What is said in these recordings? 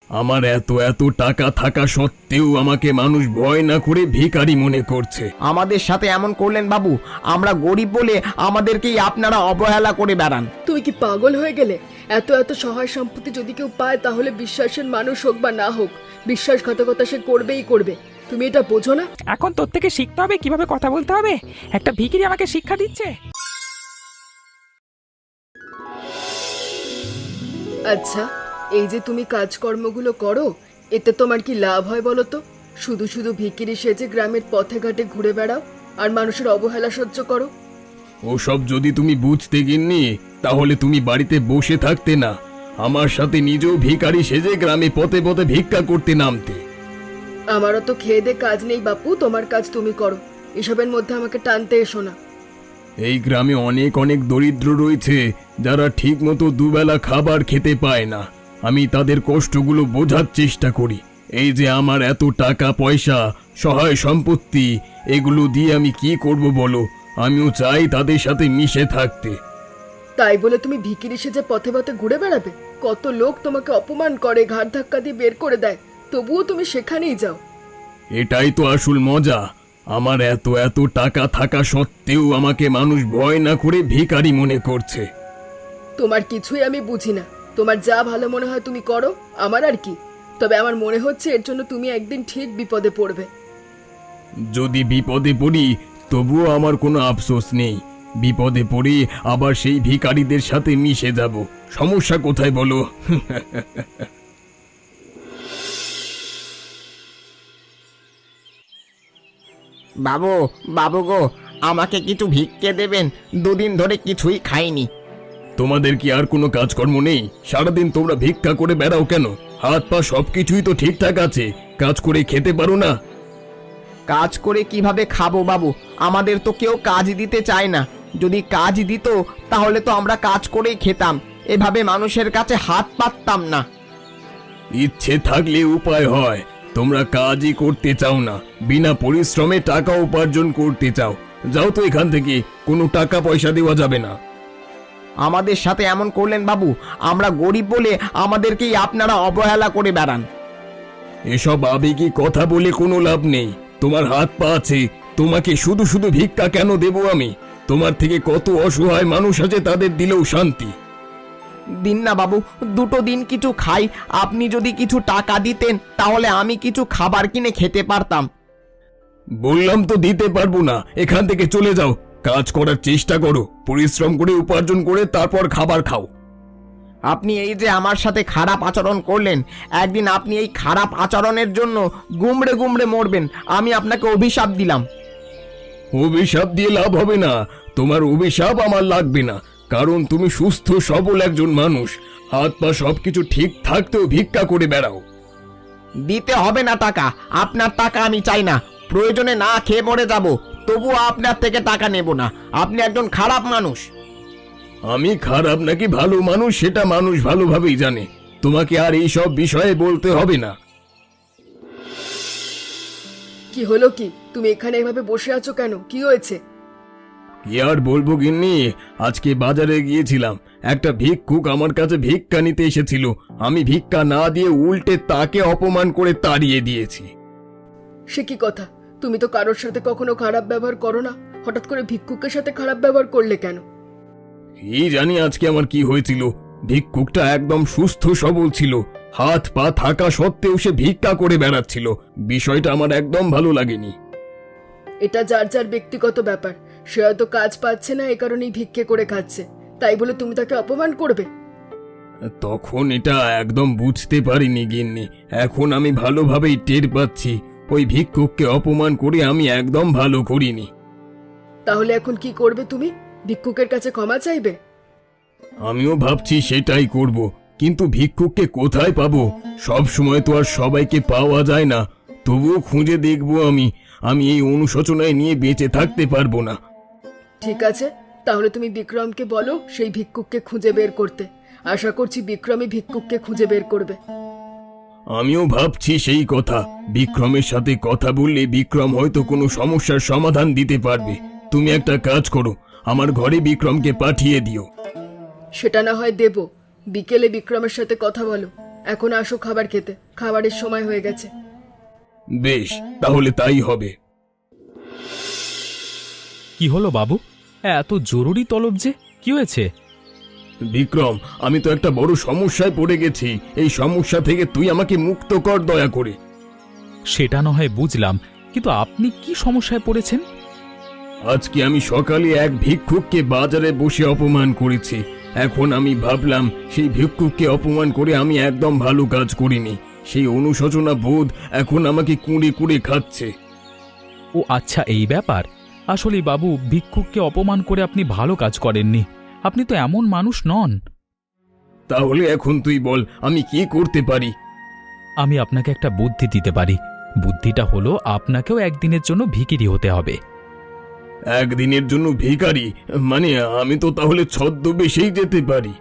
আমার এত এত টাকা থাকা সত্ত্বেও আমাকে মানুষ ভয় না করে ভিখারি মনে করছে। আমাদের সাথে এমন করলেন বাবু, আমরা গরিব বলে আমাদেরকেই আপনারা অবহেলা করে বেড়ান। তুই কি পাগল হয়ে গেলে? এত এত সহায় সম্পত্তি যদি কেউ পায় তাহলে বিশ্বাসের মানুষ হোক বা না হোক, বিশ্বাসঘাতকতা সে করবেই করবে। তুমি এটা বোঝো না? এখন তোর থেকে শিখতে হবে কিভাবে কথা বলতে হবে। একটা ভিখিরি আমাকে শিক্ষা দিচ্ছে। আচ্ছা, এই যে তুমি কাজকর্মগুলো করো, এতে তোমার কি লাভ হয় বলো তো? শুধু শুধু ভিখিরি সেজে গ্রামের পথে ঘাটে ঘুরে বেড়াও আর মানুষের অবহেলা সহ্য করো। ওসব যদি তুমি বুঝতে গিন্নি তাহলে তুমি বাড়িতে বসে থাকতে না, আমার সাথে নিজেও ভিখারি সেজে গ্রামে পথে পথে ভিক্ষা করতে নামতে। আমারও তো খেয়ে দে কাজ নেই বাপু, তোমার কাজ তুমি করো, এসবের মধ্যে আমাকে টানতে এসো না। এই গ্রামে অনেক অনেক দরিদ্র রয়েছে যারা ঠিক মতো দুবেলা খাবার খেতে পায় না। আমি তাদের কষ্টগুলো বোঝার চেষ্টা করি। এই যে আমার এত টাকা পয়সা, সহায় সম্পত্তি, এগুলো দিয়ে আমি কি করব বলো? আমিও চাই তাদের সাথে মিশে থাকতে। তাই বলে তুমি ভিখিরি সেজে পথে পথে ঘুরে বেড়াবে? কত লোক তোমাকে অপমান করে, ঘাড় ধাক্কা দিয়ে বের করে দেয়, তবুও তুমি সেখানেই যাও। এটাই তো আসল মজা। আমার এত এত টাকা থাকা সত্ত্বেও আমাকে মানুষ ভয় না করে ভিখারি মনে করছে। তোমার কিছুই আমি বুঝি না, তোমার যা ভালো মনে হয় তুমি করো, আমার আর কি। তবে আমার মনে হচ্ছে এর জন্য তুমি একদিন ঠিক বিপদে পড়বে। যদি বিপদে পড়ি তবুও আমার কোনো আফসোস নেই। বিপদে পড়ে আবার সেই ভিখারিদের সাথে মিশে যাব, সমস্যা কোথায় বলো? বাবু, বাবু গো, আমাকে কিছু ভিক্ষে দেবেন, দুদিন ধরে কিছুই খাইনি। তোমাদের কি আর কোনো কাজকর্ম নেই? সারাদিন তোমরা ভিক্ষা করে বেড়াও কেন? হাত পা সবকিছুই তো ঠিকঠাক আছে, কাজ করে খেতে পারো না? কাজ করে কিভাবে খাবো বাবু? আমাদের তো কেউ কাজ দিতে চায় না। যদি কাজ দিত তাহলে তো আমরা কাজ করেই খেতাম, এভাবে মানুষের কাছে হাত পাততাম না। ইচ্ছে থাকলে উপায় হয়। তোমরা কাজই করতে চাও না, বিনা পরিশ্রমে টাকা উপার্জন করতে চাও। যাও তো এখান থেকে, কোনো টাকা পয়সা দেওয়া যাবে না। আমাদের সাথে এমন করলেন বাবু, আমরা গরিব বলে আমাদেরকেই আপনারা অবহেলা করে বেড়ান। এসব আবেগী কথা বলে কোনো লাভ নেই। তোমার হাত পা আছে, তোমাকে শুধু শুধু ভিক্ষা কেন দেব আমি? তোমার থেকে কত অসহায় মানুষ আছে, তাদের দিলেও শান্তি। দিন না বাবু, দুটো দিন কিছু খাই। আপনি যদি কিছু টাকা দিতেন তাহলে আমি কিছু খাবার কিনে খেতে পারতাম। বললাম তো দিতে পারবো না, এখান থেকে চলে যাও। কাজ করার চেষ্টা করো, পরিশ্রম করে উপার্জন করে তারপর খাবার খাও। আপনি এই যে আমার সাথে খারাপ আচরণ করলেন, একদিন আপনি এই খারাপ আচরণের জন্য গুমড়ে গুমড়ে মরবেন। আমি আপনাকে অভিশাপ দিলাম। অভিশাপ দিয়ে লাভ হবে না, তোমার অভিশাপ আমার লাগবে না, কারণ তুমি সুস্থ সবল একজন মানুষ। হাত পা সবকিছু ঠিক থাকতেও ভিক্ষা করে বেড়াও। দিতে হবে না টাকা, আপনার টাকা আমি চাই না। প্রয়োজনে না খেয়ে মরে যাব, তবুও আপনার থেকে টাকা নেব না। আপনি একজন খারাপ মানুষ। আমি খারাপ নাকি ভালো মানুষ সেটা মানুষ ভালোভাবেই জানে, তোমাকে আর এই সব বিষয়ে বলতে হবে না। কি হলো কি? তুমি এখানে এভাবে বসে আছো কেন? কি হয়েছে? কি আর বলবো গিন্নি, আজকে বাজারে গিয়েছিলাম, একটা ভিক্ষুক আমার কাছে ভিক্ষা নিতে এসেছিল। আমি ভিক্ষা না দিয়ে উল্টে তাকে অপমান করে তাড়িয়ে দিয়েছি। সে কি কথা? তুমি তো কারোর সাথে কখনো খারাপ ব্যবহার করো না, হঠাৎ করে ভিক্ষুকের সাথে খারাপ ব্যবহার করলে কেন? কি জানি আজকে আমার কি হয়েছিল। ভিক্ষুকটা একদম সুস্থ সবল ছিল, হাত পা থাকা সত্ত্বেও সে ভিক্ষা করে বেড়াচ্ছিল। বিষয়টা আমার একদম ভালো লাগেনি। এটা যার যার ব্যক্তিগত ব্যাপার। সে হয়তো কাজ পাচ্ছে না, এ কারণেই ভিক্ষে করে খাচ্ছে, তাই বলে তুমি তাকে অপমান করবে? তখন এটা একদম বুঝতে পারিনি গিন্নি, এখন আমি ভালোভাবেই টের পাচ্ছি ওই ভিক্ষুককে অপমান করে আমি একদম ভালো করিনি। তাহলে এখন কি করবে তুমি? ভিক্ষুকের কাছে ক্ষমা চাইবে? আমিও ভাবছি সেটাই করব, কিন্তু ভিক্ষুককে কোথায় পাবো? সব সময় তো আর সবাইকে পাওয়া যায় না, তবুও খুঁজে দেখবো। আমি এই অনুশোচনায় নিয়ে বেঁচে থাকতে পারবো না। ঠিক আছে, তাহলে তুমি বিক্রমকে বলো সেই ভিক্ষুককে খুঁজে বের করতে। আশা করছি বিক্রমই ভিক্ষুককে খুঁজে বের করবে। আমিও ভাবছি সেই কথা। বিক্রমের সাথে কথা বললে বিক্রম হয়তো কোনো সমস্যার সমাধান দিতে পারবে। তুমি একটা কাজ করো, আমার ঘরে বিক্রমকে পাঠিয়ে দিও। সেটা না হয় দেব, বিকেলে বিক্রমের সাথে কথা বলো। এখন আসো খাবার খেতে, খাবারের সময় হয়ে গেছে। বেশ, তাহলে তাই হবে। কি হলো বাবু, এত জরুরি তলব যে? কি হয়েছে? বিক্রম, আমি তো একটা বড় সমস্যায় পড়ে গেছি। এই সমস্যা থেকে তুই আমাকে মুক্ত কর দয়া করে। সেটা না হয় বুঝলাম, কিন্তু আপনি কি সমস্যায় পড়েছেন? আজকে আমি সকালে এক ভিক্ষুককে বাজারে বসে অপমান করেছি। এখন আমি ভাবলাম সেই ভিক্ষুককে অপমান করে আমি একদম ভালো কাজ করিনি। সেই অনুশোচনা বোধ এখন আমাকে কুঁড়ে কুঁড়ে খাচ্ছে। ও আচ্ছা, এই ব্যাপার। আসলে বাবু, ভিক্ষুককে অপমান করে আপনি ভালো কাজ করেননি। আপনি তো এমন মানুষ নন। তাহলে এখন তুই বল, আমি কি করতে পারি? আমি আপনাকে একটা বুদ্ধি দিতে পারি। বুদ্ধিটা হলো, আপনাকেও একদিনের জন্য ভিখিরি হতে হবে। একদিনের জন্য ভিখারি? মানে আমি তো তাহলে ছদ্মবেশেই যেতে পারি।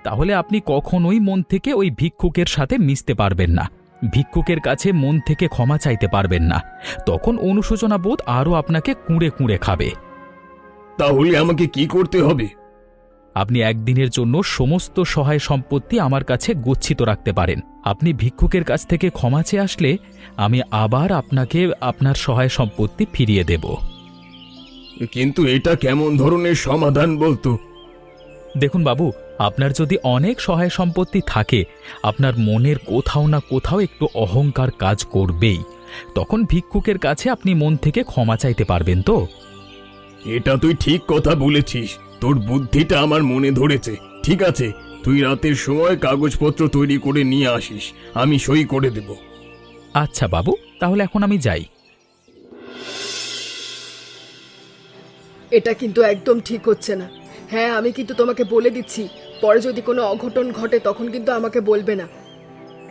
তাহলে আপনি কখনোই মন থেকে ওই ভিক্ষুকের সাথে মিশতে পারবেন না, ভিক্ষুকের কাছে মন থেকে ক্ষমা চাইতে পারবেন না। তখন অনুশোচনা বোধ আরও আপনাকে কুঁড়ে কুঁড়ে খাবে। তাহলে আমাকে কি করতে হবে? আপনি একদিনের জন্য সমস্ত সহায় সম্পত্তি আমার কাছে গচ্ছিত রাখতে পারেন। আপনি ভিক্ষুকের কাছ থেকে ক্ষমা চেয়ে আসলে আমি আবার আপনাকে আপনার সহায় সম্পত্তি ফিরিয়ে দেব। কিন্তু এটা কেমন ধরনের সমাধান বলতো? দেখুন বাবু, আপনার যদি অনেক সহায় সম্পত্তি থাকে, আপনার মনের কোথাও না কোথাও একটু অহংকার কাজ করবেই। তখন ভিক্ষুকের কাছে আপনি মন থেকে ক্ষমা চাইতে পারবেন তো? এটা তুই ঠিক কথা বলেছিস। তোর বুদ্ধিটা আমার মনে ধরেছে। ঠিক আছে, তুই রাতের সময় কাগজপত্র তৈরি করে নিয়ে আসিস, আমি সই করে দেব। আচ্ছা বাবু, তাহলে এখন আমি যাই। এটা কিন্তু একদম ঠিক হচ্ছে না। হ্যাঁ, আমি কিন্তু তোমাকে বলে দিচ্ছি, পরে যদি কোনো অঘটন ঘটে তখন কিন্তু আমাকে বলবে না।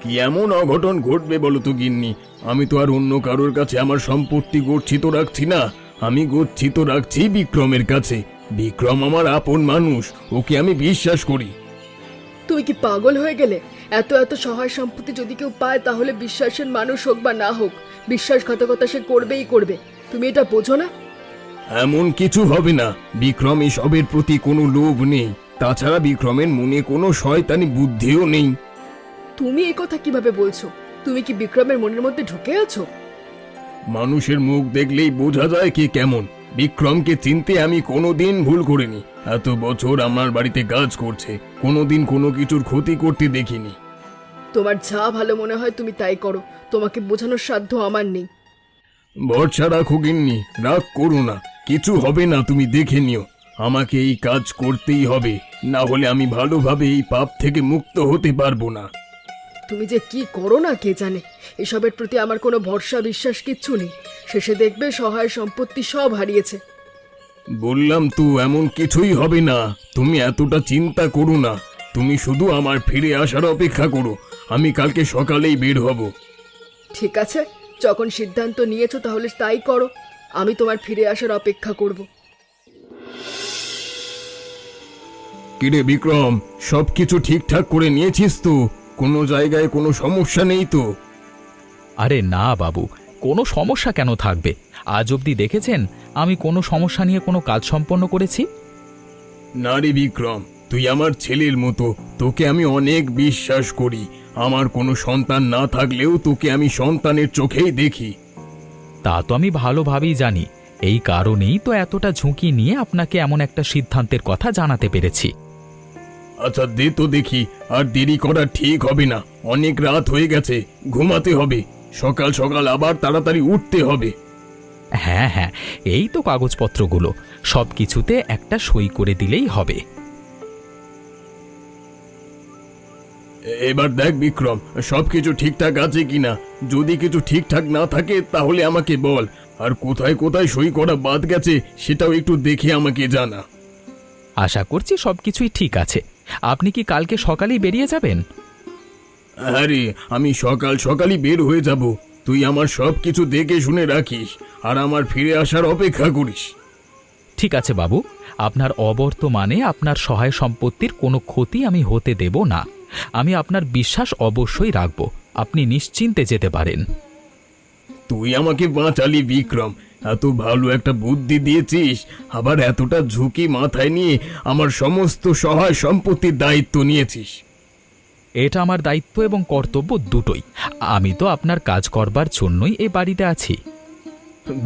কি এমন অঘটন ঘটবে বলো তো গিন্নি? আমি তো আর অন্য কারোর কাছে আমার সম্পত্তি গচ্ছিত রাখছি না। আমি গচ্ছিত রাখছি বিক্রমের কাছে। বিক্রম আমার আপন মানুষ, ওকে আমি বিশ্বাস করি। তুমি কি পাগল হয়ে গেলে? এত এত সহায় সম্পত্তি যদি কেউ পায় তাহলে বিশ্বাসের মানুষ হোক বা না হোক, বিশ্বাসঘাতকতা সে করবেই করবে। তুমি এটা বোঝো না? এমন কিছু হবে না। বিক্রম এসবের প্রতি কোনো লোভ নেই। তাছাড়া বিক্রমের মনে কোনো শয়তানি বুদ্ধিও নেই। তুমি এই কথা কিভাবে বলছো? তুমি কি বিক্রমের মনের মধ্যে ঢুকে আছো? মানুষের মুখ দেখলেই বোঝা যায় কে কেমন। বিক্রমকে চিনতে আমি কোনোদিন ভুল করিনি। এত বছর আমার বাড়িতে কাজ করছে, কোনোদিন কোনো কিছুর ক্ষতি করতে দেখিনি। তোমার যা ভালো মনে হয় তুমি তাই করো, তোমাকে বোঝানোর সাধ্য আমার নেই। ভরসা রাখো গিন্নি, রাগ করো না। কিছু হবে না, তুমি দেখে নিও। আমাকে এই কাজ করতেই হবে, না হলে আমি ভালোভাবে এই পাপ থেকে মুক্ত হতে পারবো না। তুমি যে কি করো না কে জানে। এসবের প্রতি আমার কোনো ভরসা বিশ্বাস কিচ্ছু নেই। শেষে দেখবে সহায় সম্পত্তি সব হারিয়েছে। বললাম তো, এমন কিছুই হবে না। তুমি এতটা চিন্তা করো না। তুমি শুধু আমার ফিরে আসার অপেক্ষা করো। আমি কালকে সকালেই বের হব। ঠিক আছে, যখন সিদ্ধান্ত নিয়েছো তাহলে তাই করো। আমি তোমার ফিরে আসার অপেক্ষা করব। কিরে বিক্রম, সবকিছু ঠিকঠাক করে নিয়েছিস তো? কোনো জায়গায় কোনো সমস্যা নেই তো? আরে না বাবু, কোনো সমস্যা কেন থাকবে? আজ অবধি দেখেছেন আমি কোনো সমস্যা নিয়ে কোনো কাজ সম্পন্ন করেছি? না রে বিক্রম, তুই আমার ছেলের মতো। তোকে আমি অনেক বিশ্বাস করি। আমার কোনো সন্তান না থাকলেও তোকে আমি সন্তানের চোখেই দেখি। তা তো আমি ভালোভাবেই জানি। এই কারণেই তো এতটা ঝুঁকি নিয়ে আপনাকে এমন একটা সিদ্ধান্তের কথা জানাতে পেরেছি। আচ্ছা দে তো দেখি। আর দেরি করা ঠিক হবে না। অনেক রাত হয়ে গেছে, ঘুমাতে হবে। সকাল সকাল আবার তাড়াতাড়ি উঠতে হবে। হ্যাঁ হ্যাঁ, এই তো কাগজপত্রগুলো, সব কিছুতে একটা সই করে দিলেই হবে। এবার দেখ বিক্রম, সবকিছু ঠিকঠাক আছে কিনা। যদি কিছু ঠিকঠাক না থাকে তাহলে আমাকে বল। আর কোথায় কোথায় সই করা বাদ গেছে সেটাও একটু দেখে আমাকে জানা। আশা করছি সবকিছুই ঠিক আছে। আপনি কি কালকে সকালেই বেরিয়ে যাবেন? আরে আমি সকাল সকালই বের হয়ে যাব। তুই আমার সব কিছু দেখে শুনে রাখিস আর আমার ফিরে আসার অপেক্ষা করিস। ঠিক আছে বাবু, আপনার অবর্তমানে আপনার সহায় সম্পত্তির কোনো ক্ষতি আমি হতে দেব না। আমি আপনার বিশ্বাস অবশ্যই রাখব। আপনি নিশ্চিন্তে যেতে পারেন। তুই আমাকে বাঁচালি বিক্রম। এত ভালো একটা বুদ্ধি দিয়েছিস, আবার এতটা ঝুঁকি মাথায় নিয়ে আমার সমস্ত সহায় সম্পত্তির দায়িত্ব নিয়েছিস। এটা আমার দায়িত্ব এবং কর্তব্য দুটোই। আমি তো আপনার কাজ করবার জন্যই এই বাড়িতে আছি।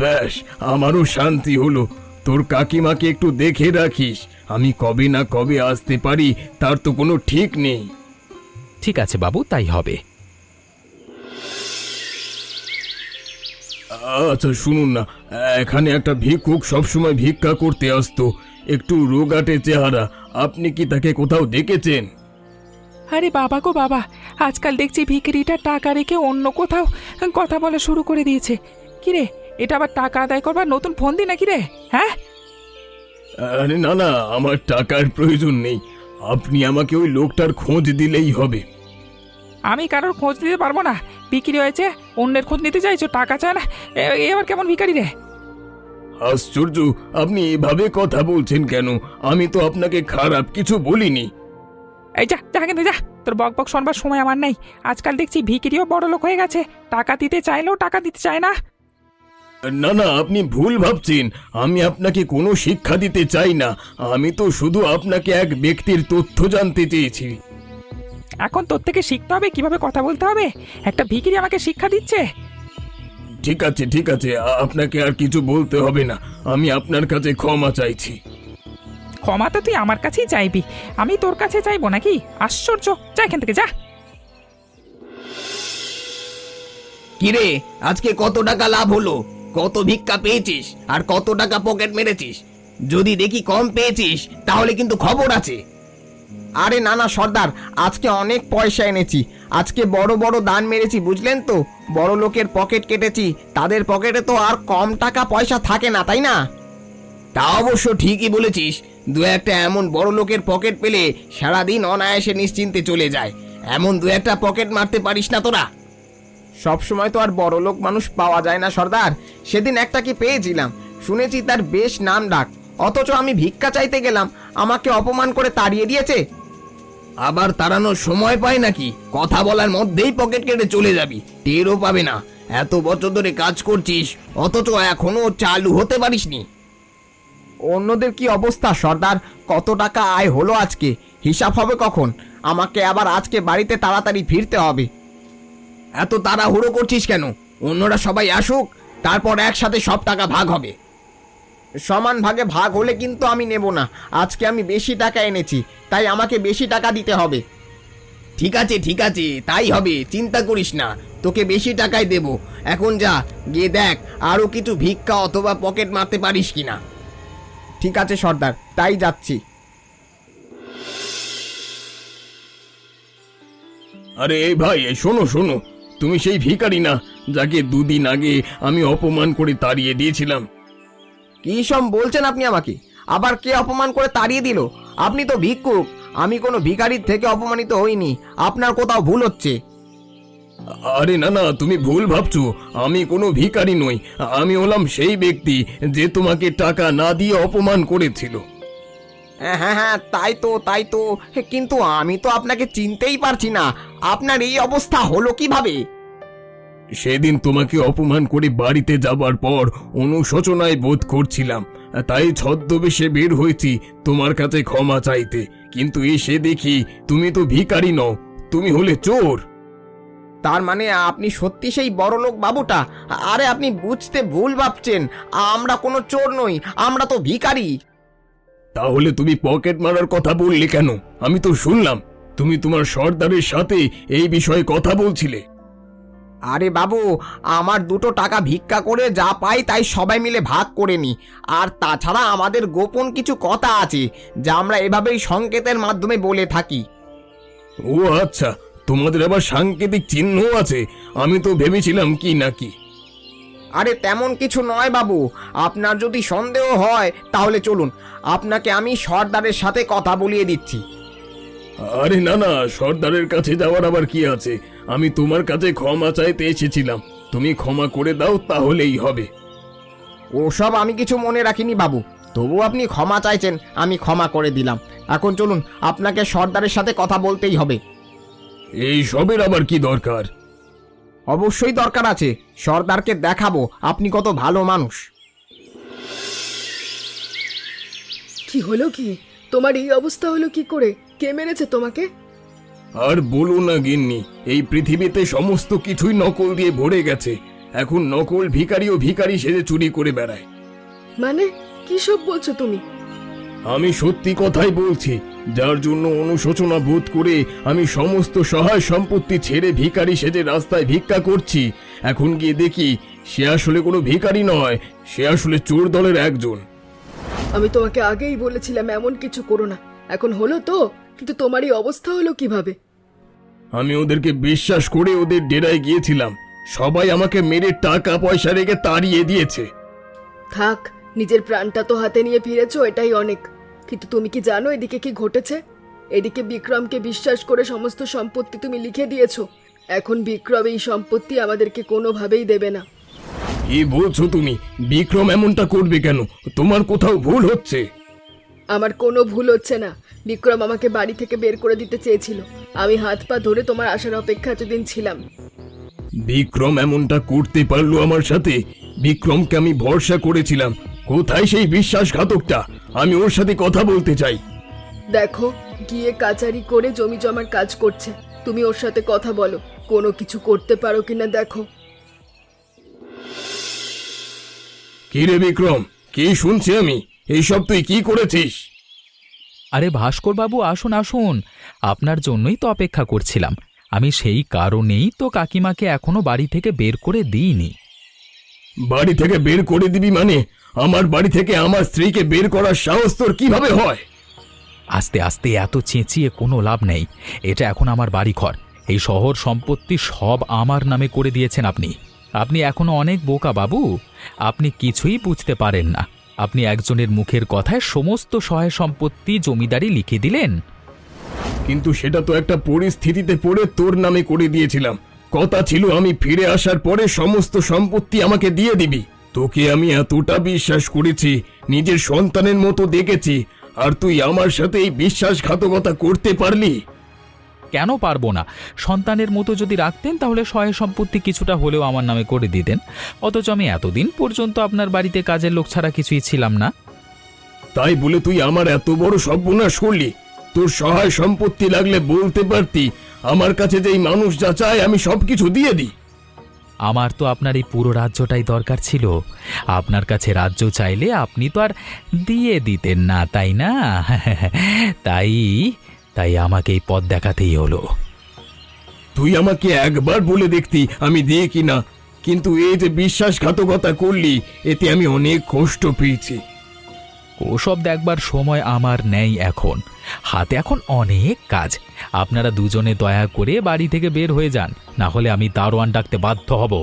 ব্যাস, আমারও শান্তি হলো। তোর কাকিমাকে একটু দেখে রাখিস, আমি কবে না কবে আসতে পারি তার তো কোনো ঠিক নেই। ঠিক আছে বাবু, তাই হবে। আচ্ছা শুনুন না, এখানে একটা ভিক্ষুক সবসময় ভিক্ষা করতে আসতো, একটু রোগাটে চেহারা, আপনি কি তাকে কোথাও দেখেছেন? আরে বাবা গো বাবা, আজকাল দেখছি ভিখিরিটা টাকা রেখে অন্য কোথাও কথা বলা শুরু করে দিয়েছে। কিরে, এটা আবার টাকা আদায় করবার নতুন ফোন দি নাকি রে? হ্যাঁ, আরে না না, আমার টাকার প্রয়োজন নেই, আপনি আমাকে ওই লোকটার খোঁজ দিলেই হবে। আমি কারোর খোঁজ দিতে পারবো না। বিক্রি হয়েছে, অন্যের খোঁজ নিতে চাইছো, টাকা চায় না। এবার কেমন ভিখারি রে? আশ্চর্য, আপনি এভাবে কথা বলছেন কেন? আমি তো আপনাকে খারাপ কিছু বলিনি। এই যা যা, কিন্তু যা, তোর বক বক শোনবার সময় আমার নেই। আজকাল দেখছি ভিখিরিও বড় লোক হয়ে গেছে, টাকা দিতে চাইলেও টাকা দিতে চায় না। না না, আপনি ভুল ভাবছেন, আমি আপনাকে কোনো শিক্ষা দিতে চাই না, আমি তো শুধু আপনাকে এক ব্যক্তির তথ্য জানতে চেয়েছি। এখন তোর থেকে শিখতে হবে কিভাবে কথা বলতে হবে। একটা ভিখিরি আমাকে শিক্ষা দিচ্ছে। ঠিক আছে ঠিক আছে, আপনাকে আর কিছু বলতে হবে না, আমি আপনার কাছে ক্ষমা চাইছি। ক্ষমা তো তুই আমার কাছেই চাইবি, আমি তোর কাছে চাইবো নাকি? আশ্চর্য, যা এখান থেকে যা। কিরে, আজকে কত টাকা লাভ হলো? কত ভিক্ষা পেয়েছিস আর কত টাকা পকেট মেরেছিস? যদি দেখি কম পেয়েছিস তাহলে কিন্তু খবর আছে। আরে না না সর্দার, আজকে অনেক পয়সা এনেছি, আজকে বড় বড় দান মেরেছি, বুঝলেন তো? বড় লোকের পকেট কেটেছি, তাদের পকেটে তো আর কম টাকা পয়সা থাকে না, তাই না? তা অবশ্য ঠিকই বলেছিস, দু একটা এমন বড় লোকের পকেট পেলে সারাদিন অনায়াসে নিশ্চিন্তে চলে যায়। এমন দু একটা পকেট মারতে পারিস না তোরা? সব সময় তো আর বড় লোক মানুষ পাওয়া যায় না সর্দার। সেদিন একটা কি পেয়েছিলাম, শুনেছি তার বেশ নাম ডাক, অথচ আমি ভিক্ষা চাইতে গেলাম, আমাকে অপমান করে তাড়িয়ে দিয়েছে। আবার তাড়ানোর সময় পায় নাকি? কথা বলার মধ্যেই পকেট কেটে চলে যাবি, টেরও পাবে না। এত বছর ধরে কাজ করছিস অথচ এখনো চালু হতে পারিসনি। অন্যদের কি অবস্থা সর্দার? কত টাকা আয় হলো আজকে, হিসাব হবে কখন? আমাকে আবার আজকে বাড়িতে তাড়াতাড়ি ফিরতে হবে। এত তাড়াহুড়ো করছিস কেন? অন্যরা সবাই আসুক, তারপর একসাথে সব টাকা ভাগ হবে। সমান ভাগে ভাগ হলে কিন্তু আমি নেব না। আজকে আমি বেশি টাকা এনেছি, তাই আমাকে বেশি টাকা দিতে হবে। ঠিক আছে, তাই হবে, চিন্তা করিস না, তোকে বেশি টাকাই দেব। এখন যা, গিয়ে দেখ আরও কিছু ভিক্ষা অথবা পকেট মারতে পারিস কিনা। ঠিক আছে সর্দার, তাই যাচ্ছি। আরে এই ভাই, এই শোনো শোনো, তুমি সেই ভিখারি না যাকে দুদিন আগে আমি অপমান করে তাড়িয়ে দিয়েছিলাম? কি সব বলছেন আপনি আমাকে? আবার কে অপমান করে তাড়িয়ে দিল? আপনি তো ভিক্ষুক, আমি কোনো ভিখারির থেকে অপমানিত হইনি, আপনার কোথাও ভুল হচ্ছে। আরে না না, তুমি ভুল ভাবছো, আমি কোনো ভিখারি নই, আমি হলাম সেই ব্যক্তি যে তোমাকে টাকা না দিয়ে অপমান করেছিল। হ্যাঁ হ্যাঁ হ্যাঁ, তাই তো, কিন্তু আমি তো আপনাকে চিনতেই পারছি না, আপনার এই অবস্থা হলো কিভাবে? সেদিন তোমাকে অপমান করে বাড়িতে যাবার পর অনুশোচনায় বোধ করছিলাম, তাই ছদ্মবেশে বের হয়েছি তোমার কাছে ক্ষমা চাইতে, কিন্তু এসে দেখি তুমি তো ভিখারি নও, তুমি হলে চোর। তার মানে আপনি সত্যি সেই বড়লোক বাবুটা? আরে আপনি বুঝতে ভুল ভাবছেন, আমরা কোনো চোর নই, আমরা তো ভিখারি। তাহলে তুমি পকেট মারার কথা বললে কেন? আমি তো শুনলাম তুমি তোমার সর্দারের সাথে এই বিষয়ে কথা বলছিলে। আরে বাবু, আমার দুটো টাকা ভিক্ষা করে যা পাই তাই সবাই মিলে ভাগ করে নি, আর তাছাড়া আমাদের গোপন কিছু কথা আছে যা আমরা এভাবেই সংকেতের মাধ্যমে বলে থাকি। ও আচ্ছা, তোমাদের আবার সাংকেতিক চিহ্ন আছে, আমি তো ভেবেছিলাম কি নাকি। আরে তেমন কিছু নয় বাবু, আপনার যদি সন্দেহ হয় তাহলে চলুন, আপনাকে আমি সর্দারের সাথে কথা বলিয়ে দিচ্ছি। আরে না না, সর্দারের কাছে যাওয়ার আবার কি আছে, আমি তোমার কাছে ক্ষমা চাইতে এসেছিলাম, তুমি ক্ষমা করে দাও তাহলেই হবে। ওসব আমি কিছু মনে রাখিনি বাবু, তবু আপনি ক্ষমা চাইছেন, আমি ক্ষমা করে দিলাম। এখন চলুন, আপনাকে সর্দারের সাথে কথা বলতেই হবে। এই সবের আবার কি দরকার? অবশ্যই দরকার আছে, সর্দারকে দেখাবো আপনি কত ভালো মানুষ। কি হলো কি? তোমার এই অবস্থা হলো কি করে? কে মেরেছে তোমাকে? আর বলো না গিন্নি, এই পৃথিবীতে সমস্ত কিছুই নকল দিয়ে ভরে গেছে। এখন নকল ভিখারিও ভিখারি সেজে চুরি করে বেড়ায়। মানে কি সব বলছো তুমি? আমি সত্যি কথাই বলছি, যার জন্য অনুশোচনা বোধ করে আমি সমস্ত সহায় সম্পত্তি ছেড়ে ভিখারি সেজে রাস্তায় ভিক্ষা করছি। এখন গিয়ে দেখি সে আসলে কোনো ভিখারি নয়, সে আসলে চোর দলের একজন। আমি তোমাকে আগেই বলেছিলাম এমন কিছু করো না। এখন হলো তো, কিন্তু তোমার এই অবস্থা হলো কিভাবে? আমি ওদেরকে বিশ্বাস করে ওদের ডেরায় গিয়েছিলাম, সবাই আমাকে মেরে টাকা পয়সা রেখে তাড়িয়ে দিয়েছে। থাক, নিজের প্রাণটা তো হাতে নিয়ে ফিরেছো, এটাই অনেক। কিন্তু তুমি কি জানো এদিকে কি ঘটেছে? এদিকে বিক্রমকে বিশ্বাস করে সমস্ত সম্পত্তি তুমি লিখে দিয়েছো। এখন বিক্রম এই সম্পত্তি আমাদেরকে কোনোভাবেই দেবে না। কি বলছো তুমি? বিক্রম এমনটা করবে কেন? তোমার কোথাও ভুল হচ্ছে। আমার কোনো ভুল হচ্ছে না। বিক্রম আমাকে বাড়ি থেকে বের করে দিতে চেয়েছিল। আমি হাত পা ধরে তোমার আসার অপেক্ষা এতদিন ছিলাম। বিক্রম এমনটা করতে পারলো আমার সাথে? বিক্রমকে আমি ভরসা করেছিলাম, কোথায় সেই বিশ্বাসঘাতকটা? আমি ওর সাথে কথা বলতে চাই। দেখো, গিয়ে কাচারি করে জমি জমার কাজ করছে, তুমি ওর সাথে কথা বলো, কোনো কিছু করতে পারো কিনা দেখো। কি রে বিক্রম, কি শুনছি আমি? এইসব তুই কি করেছিস? আরে ভাস্কর বাবু, আসুন আসুন, আপনার জন্যই তো অপেক্ষা করছিলাম। আমি সেই কারণেই তো কাকিমাকে এখনো বাড়ি থেকে বের করে দিইনি। বাড়ি থেকে বের করে দিবি মানে? আমার বাড়ি থেকে আমার স্ত্রীকে বের করার সাহস তোর কিভাবে হয়? আস্তে আস্তে এত চেঁচিয়ে কোনো লাভ নেই। এটা এখন আমার বাড়িঘর, এই শহর সম্পত্তি সব আমার নামে করে দিয়েছেন আপনি। আপনি এখনো অনেক বোকা বাবু, আপনি কিছুই বুঝতে পারেন না। আপনি একজনের মুখের কথায় সমস্ত সহায় সম্পত্তি জমিদারি লিখে দিলেন। কিন্তু সেটা তো একটা পরিস্থিতিতে পড়ে তোর নামে করে দিয়েছিলাম। কথা ছিল আমি ফিরে আসার পরে সমস্ত সম্পত্তি আমাকে দিয়ে দিবি। তোকে আমি এতটা বিশ্বাস করেছি, নিজের সন্তানের মতো দেখেছি, আর তুই আমার সাথে এই বিশ্বাসঘাতকতা করতে পারলি? কেন পারবো না? সন্তানের মতো যদি রাখতেন তাহলে সহায় সম্পত্তি কিছুটা হলেও আমার নামে করে দিতেন। অথচ আমি এতদিন পর্যন্ত আপনার বাড়িতে কাজের লোক ছাড়া কিছুই ছিলাম না। তাই বলে তুই আমার এত বড় সর্বনাশ করলি? তোর সহায় সম্পত্তি লাগলে বলতে পারতি, আমার কাছে যেই মানুষ যা চায় আমি সবকিছু দিয়ে দিই। আমার তো আপনার এই পুরো রাজ্যটাই দরকার ছিল। আপনার কাছে রাজ্য চাইলে আপনি তো আর দিয়ে দিতেন না, তাই না? তাই তাই আমাকে এই পথ দেখাতেই হলো। তুই আমাকে একবার বলে দেখতি আমি দিয়ে কিনা, কিন্তু এই যে বিশ্বাসঘাতকতা করলি, এতে আমি অনেক কষ্ট পেয়েছি। ওসব দেখবার সময় আমার নেই এখন। হাতে এখন অনেক কাজ। আপনারা দুজনে দয়া করে বাড়ি থেকে বের হয়ে যান, না হলে আমি দারোয়ান ডাকতে বাধ্য হব।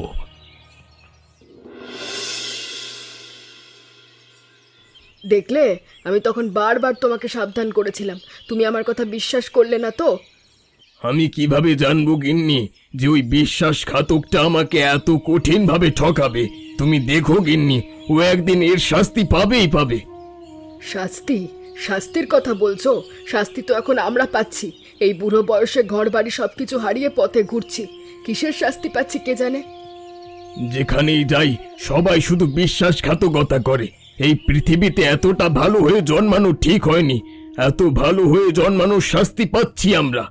দেখলে, আমি তখন বারবার তোমাকে সাবধান করেছিলাম, তুমি আমার কথা বিশ্বাস করলে না তো। আমি কিভাবে জানবো গিন্নি যে ওই বিশ্বাসঘাতকটা আমাকে এত কঠিনভাবে ঠকাবে? তুমি দেখো গিন্নি, ও একদিন এর শাস্তি পাবেই পাবে। শাস্তি? শাস্তির কথা বলছো? শাস্তি তো এখন আমরা পাচ্ছি। এই বুড়ো বয়সে ঘর বাড়ি সবকিছু হারিয়ে পথে ঘুরছি, কিসের শাস্তি পাচ্ছি কে জানে। যেখানেই যাই সবাই শুধু বিশ্বাসঘাতকতা করে। এই পৃথিবীতে এতটা ভালো হয়ে জন্মানো ঠিক হয়নি, এত ভালো হয়ে জন্মানোর শাস্তি পাচ্ছি আমরা।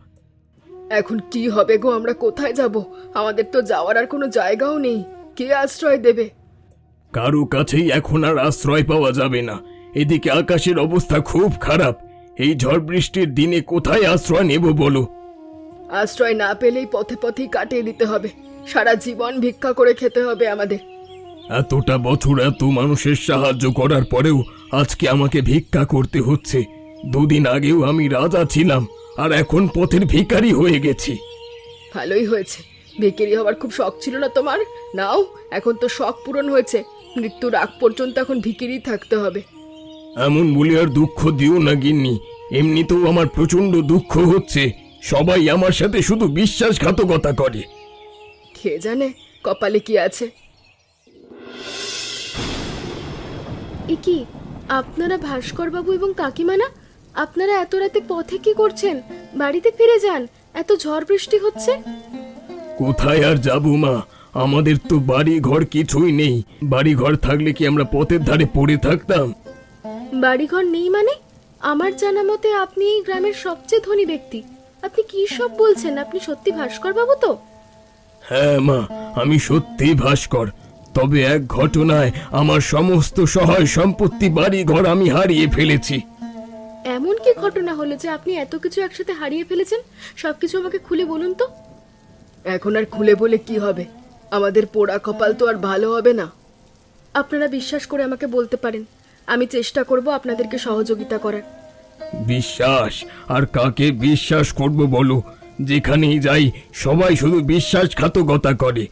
এখন কি হবে গো? আমরা কোথায় যাব? আমাদের তো যাওয়ার আর কোনো জায়গাও নেই। কে আশ্রয় দেবে? কারো কাছেই এখন আর আশ্রয় পাওয়া যাবে না। এদিকে আকাশের অবস্থা খুব খারাপ। এই ঝড় বৃষ্টির দিনে কোথায় আশ্রয় নেব বলো? আশ্রয় না পেলেই পথে পথেই কাটিয়ে দিতে হবে। সারা জীবন ভিক্ষা করে খেতে হবে আমাদের। এতটা বছর এত মানুষের সাহায্য করার পরেও আজকে আমাকে ভিক্ষা করতে হচ্ছে। দুদিন আগেও আমি রাজা ছিলাম, আর এখন পথের ভিখারি হয়ে গেছি। ভালোই হয়েছে, ভিখারি হওয়ার খুব শখ ছিল না তোমার? নাও, এখন তো শখ পূরণ হয়েছে। মৃত্যুর আগ পর্যন্ত এখন ভিখারি থাকতে হবে। এমন বলে আর দুঃখ দিও না গিন্নি, এমনিতেও আমার প্রচন্ড দুঃখ হচ্ছে। সবাই আমার সাথে শুধু বিশ্বাসঘাতকতা করে। কে জানে কপালে কি আছে। কি আপনারা ভাস্কর বাবু এবং কাকিমা না? আপনারা এত রাতে পথে কি করছেন? বাড়িতে ফিরে যান, এত ঝড় বৃষ্টি হচ্ছে। কোথায় আর যাবো মা, আমাদের তো বাড়ি ঘর কিছুই নেই। বাড়ি ঘর থাকলে কি আমরা পথের ধারে পড়ে থাকতাম? বাড়িঘর নেই মানে? আমার জানা মতে আপনি এই গ্রামের সবচেয়ে ধনী ব্যক্তি। আপনি কি সব বলছেন? আপনি সত্যি ভাস্কর বাবু তো? হ্যাঁ মা, আমি সত্যি ভাস্কর। তবে এক ঘটনায় আমার সমস্ত সহায় সম্পত্তি বাড়ি ঘর আমি হারিয়ে ফেলেছি। এমন কি ঘটনা হলো যে আপনি এত কিছু একসাথে হারিয়ে ফেলেছেন? সবকিছু আমাকে খুলে বলুন তো। এখন আর খুলে বলে কি হবে? আমাদের পোড়া কপাল তো আর ভালো হবে না। আপনারা বিশ্বাস করে আমাকে বলতে পারেন, আমি চেষ্টা করব আপনাদেরকে সহযোগিতা করার। বিশ্বাস? আর কাকে বিশ্বাস করব বলো? যেখানেই যাই সবাই শুধু বিশ্বাসঘাতকতা করে।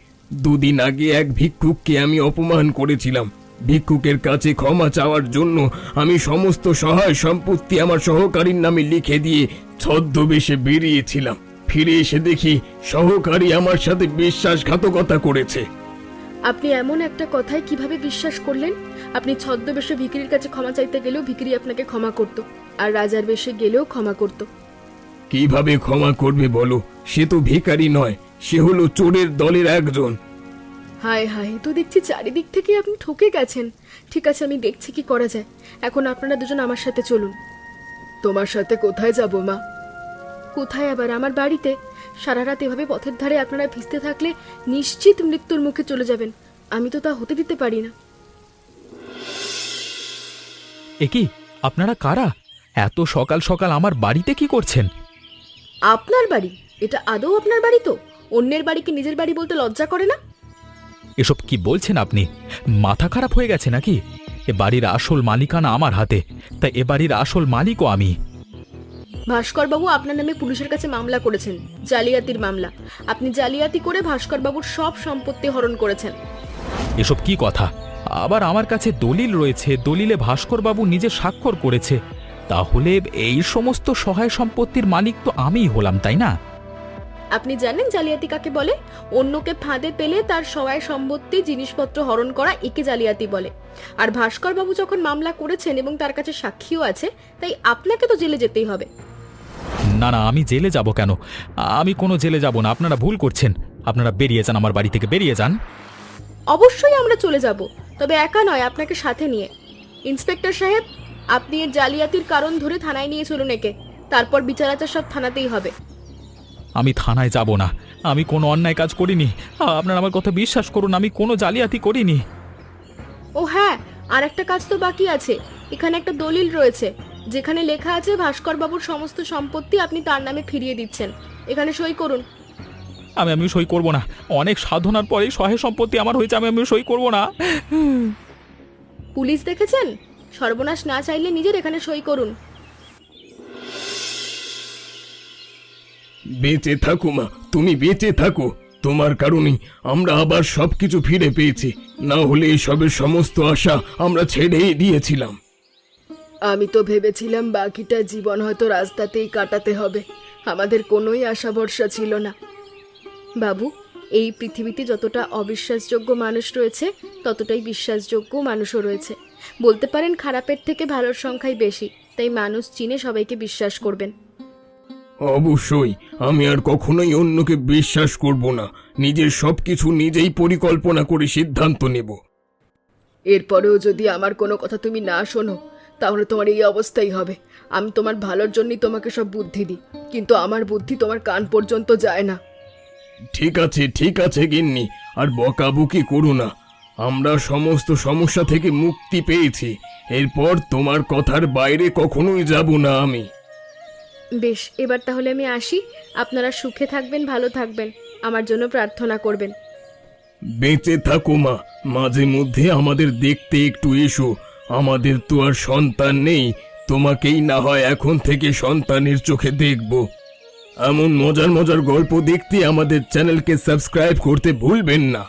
দুদিন আগে এক ভিক্ষুককে আমি অপমান করেছিলাম। ভিক্ষুকের কাছে ক্ষমা চাওয়ার জন্য আমি সমস্ত সহায় সম্পত্তি আমার সহকারীর নামে লিখে দিয়ে ছদ্মবেশে বেরিয়েছিলাম। ফিরে এসে দেখি সহকারী আমার সাথে বিশ্বাসঘাতকতা করেছে। আপনি এমন একটা কথায় কিভাবে বিশ্বাস করলেন? আপনি ছদ্মবেশে ভিখিরির কাছে ক্ষমা চাইতে গেলেও ভিখিরি আপনাকে ক্ষমা করত, আর রাজার বেশে গেলেও ক্ষমা করত। কিভাবে ক্ষমা করবে বলো? সে তো ভিখারি নয়, সে হলো চোরের দলের একজন। হায় হায়, তো দেখছি চারিদিক থেকে আপনি ঠকে গেছেন। ঠিক আছে, আমি দেখছি কি করা যায়। এখন আপনারা দুজন আমার সাথে চলুন। তোমার সাথে কোথায় যাব মা? কোথায় আবার? আমার বাড়িতে। সারা রাত এভাবে পথের ধারে আপনারা ভিজতে থাকলে নিশ্চিত মৃত্যুর মুখে চলে যাবেন। আমি তো তা হতে দিতে পারি না। এ কি, আপনারা কারা? এত সকাল সকাল আমার বাড়িতে কি করছেন? আপনার বাড়ি? এটা আদৌ আপনার বাড়ি তো? অন্যের বাড়িকে নিজের বাড়ি বলতে লজ্জা করে না? এসব কি বলছেন আপনি? মাথা খারাপ হয়ে গেছে নাকি? এ বাড়ির আসল মালিকানা আমার হাতে, তাই এ বাড়ির আসল মালিকও আমি। ভাস্কর বাবু আপনার নামে পুলিশের কাছে মামলা করেছেন, জালিয়াতির মামলা। আপনি জালিয়াতি করে ভাস্কর বাবুর সব সম্পত্তি হরণ করেছেন। এসব কি কথা? আবার আমার কাছে দলিল রয়েছে, দলিলে ভাস্কর বাবু নিজে স্বাক্ষর করেছে। তাহলে এই সমস্ত সহায় সম্পত্তির মালিক তো আমিই হলাম, তাই না? আপনি জানেন জালিয়াতি কাকে বলে? অন্যকে ফাঁদে পেলে তার সহায় সম্পত্তি জিনিসপত্র হরণ করা, একে জালিয়াতি বলে। আর ভাস্কর বাবু যখন মামলা করেছেন এবং তার কাছে সাক্ষীও আছে, তাই আপনাকে তো জেলে যেতেই হবে। না না, আমি জেলে যাব কেন? আমি কোনো জেলে যাব না, আপনারা ভুল করছেন। আপনারা বেরিয়ে যান, আমার বাড়ি থেকে বেরিয়ে যান। অবশ্যই আমরা চলে যাব, তবে একা নয়, আপনাকে সাথে নিয়ে। ইন্সপেক্টর সাহেব, আপনি এর জালিয়াতির কারণ ধরে থানায় নিয়ে চলুন একে। তারপর বিচার আচার সব থানাতেই হবে। আমি থানায় যাব না, আমি কোনো অন্যায় কাজ করিনি। আপনারা আমার কথা বিশ্বাস করুন, আমি কোনো জালিয়াতি করিনি। ও হ্যাঁ, আর একটা কাজ তো বাকি আছে। এখানে একটা দলিল রয়েছে যেখানে লেখা আছে ভাস্কর বাবুর সমস্ত সম্পত্তি আপনি তার নামে ফিরিয়ে দিচ্ছেন। এখানে সই করুন। আমি সই করব না। অনেক সাধনার পরে সহায় সম্পত্তি আমার হয়েছে, আমি সই করব না। পুলিশ দেখেছেন? সর্বনাশ না চাইলে নিজের এখানে সই করুন। বেঁচে থাকো মা, তুমি বেঁচে থাকো। তোমার কারণেই আমরা আবার সবকিছু ফিরে পেয়েছি। না হলে এসবের সমস্ত আশা আমরা ছেড়েই দিয়েছিলাম। আমি তো ভেবেছিলাম বাকিটা জীবন হয়তো রাস্তাতেই কাটাতে হবে। আমাদের কোনোই আশা ভরসা ছিল না। বাবু, এই পৃথিবীতে যতটা অবিশ্বাসযোগ্য মানুষ রয়েছে, ততটাই বিশ্বাসযোগ্য মানুষও রয়েছে। বলতে পারেন খারাপের থেকে ভালোর সংখ্যাই বেশি। তাই মানুষ চিনে সবাইকে বিশ্বাস করবেন। অবশ্যই, আমি আর কখনোই অন্যকে বিশ্বাস করব না। নিজের সবকিছু নিজেই পরিকল্পনা করে সিদ্ধান্ত নেব। এরপরেও যদি আমার কোনো কথা তুমি না শোনো, তাহলে তোমার এই অবস্থাই হবে। আমি তোমার ভালোর জন্যই তোমাকে সব বুদ্ধি দিই, কিন্তু আমার বুদ্ধি তোমার কান পর্যন্ত যায় না। ঠিক আছে গিন্নি, আর বকাবকি করো না। আমরা সমস্ত সমস্যা থেকে মুক্তি পেয়েছি। এরপর তোমার কথার বাইরে কখনোই যাব না আমি। বেশ, এবার তাহলে আমি আসি। আপনারা সুখে থাকবেন, ভালো থাকবেন, আমার জন্য প্রার্থনা করবেন। বেঁচে থাকো মা, মাঝে মধ্যে আমাদের দেখতে একটু এসো। আমাদের তো আর সন্তান নেই, তোমাকেই না হয় এখন থেকে সন্তানের চোখে দেখব। এমন মজার মজার গল্প দেখতে আমাদের চ্যানেলকে সাবস্ক্রাইব করতে ভুলবেন না।